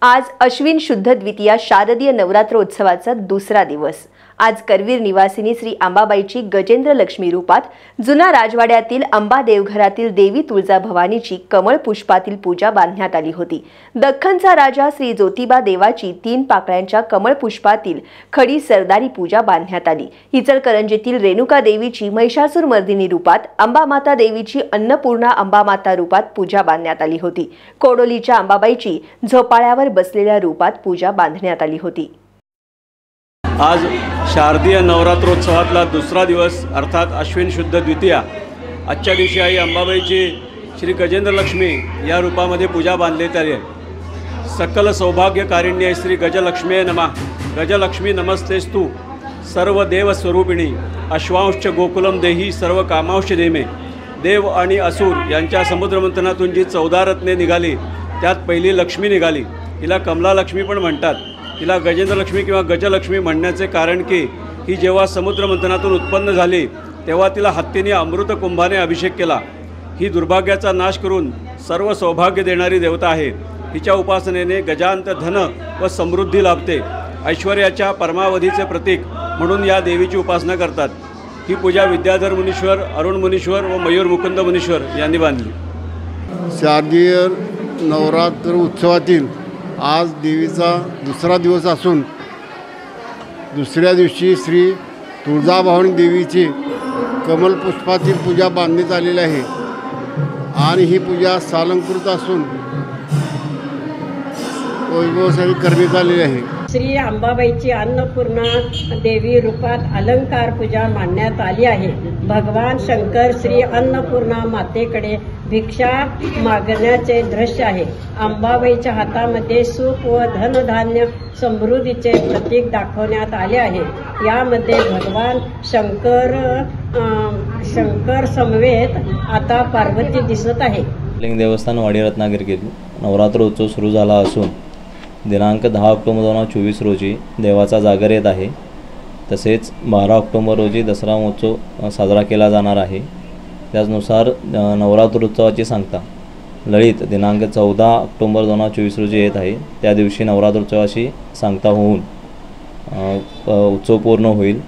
आज अश्विन शुद्ध द्वितीया शारदीय नवरात्रोत्सवाचा दुसरा दिवस। आज करवीर निवासिनी श्री अंबाबाईची गजेंद्र लक्ष्मी रूपात जुना राजवाड्यातील अंबा देवघरातील देवी तुळजा भवानीची कमळ पुष्पातील पूजा बांधण्यात आली होती। दख्खनचा राजा श्री ज्योतिबा देवाची 3 पाकळ्यांच्या कमळ पुष्पातील खडी सरदारी पूजा बांधण्यात आली। इचलकरंजीतील रेणुका देवीची महिषासुर मर्दिनी रूपात, अंबा माता देवीची अन्नपूर्णा अंबा माता रूपात पूजा बांधण्यात आली होती। कोडोलीच्या अंबाबाईची झोपाळ्यावर बसलेल्या रूपात पूजा बांधण्यात आली होती। आज शारदीय नवरात्रोत्सवातला दुसरा दिवस अर्थात अश्विन शुद्ध द्वितीया। आजच्या दिवशी आई अंबाबाईची श्री गजेंद्र लक्ष्मी या रूपामध्ये पूजा बांधण्यात आली आहे। सकल सौभाग्यकारिण्ये श्री गजलक्ष्मी नमः। गजलक्ष्मी नमस्तेस्तु सर्व देव स्वरूपिणी अश्वांश्च गोकुलम देही सर्व कामांश देमे। देव आणि असुर यांच्या समुद्रमंथनातून जी 14 रत्ने निघाली त्यात पहिली लक्ष्मी निघाली। हिला कमला लक्ष्मी पण म्हणतात। हिला गजेंद्र लक्ष्मी किंवा गजलक्ष्मी म्हणण्याचे कारण की ही जेव्हा समुद्रमंथनातून उत्पन्न झाली तेव्हा तिला हत्तीने अमृत कुंभाने अभिषेक केला। ही दुर्भाग्याचा नाश करून सर्व सौभाग्य देणारी देवता आहे। हिच्या उपासनेने गजांत धन व समृद्धी लाभते। ऐश्वर्याच्या परमावधीचे प्रतीक म्हणून या देवीची उपासना करतात। ही पूजा विद्याधर मुनीश्वर, अरुण मुनीश्वर व मयूर मुकुंद मुनीश्वर यांनी बांधली। शारदीय नवरात्र उत्सवातील आज देवीचा दुसरा दिवस असून दुसऱ्या दिवशी श्री तुळजाभवानी देवीची कमल पुष्पातील पूजा बांधण्यात आलेली आहे आणि ही पूजा सालंकृत असून वैभवशाली करण्यात आलेली आहे। श्री अंबाबाईची अन्नपूर्णा देवी रूपात अलंकार पूजा मांडण्यात आली आहे। भगवान शंकर श्री अन्नपूर्णा मातेकडे भिक्षा मागण्याचे दृश्य आहे। अंबाबाईच्या हातामध्ये सुख व धनधान्य समृद्धीचे प्रतीक दाखवण्यात आले आहे। यामध्ये भगवान शंकर समवेत आता पार्वती दिसत आहे। लिंग देवस्थान वाडी रत्नागिरी नवरात्रोत्सव सुरू झाला असून दिनांक 10 ऑक्टोबर 2024 रोजी देवाचा जागर येत आहे। तसेच 12 ऑक्टोबर रोजी दसरा महोत्सव साजरा केला जाणार आहे। त्याचनुसार नवरात्रोत्सवाची सांगता ललित दिनांक 14 ऑक्टोबर 2024 रोजी येत आहे। त्या दिवशी नवरात्रोत्सवाची सांगता होऊन उत्सव पूर्ण होईल।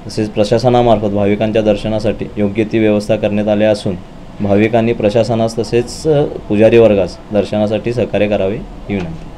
तसेच प्रशासनामार्फत भाविकांच्या दर्शनासाठी योग्य ती व्यवस्था करण्यात आली असून भाविकांनी प्रशासनास तसेच पुजारी वर्गास दर्शनासाठी सहकार्य करावे ही विनंती।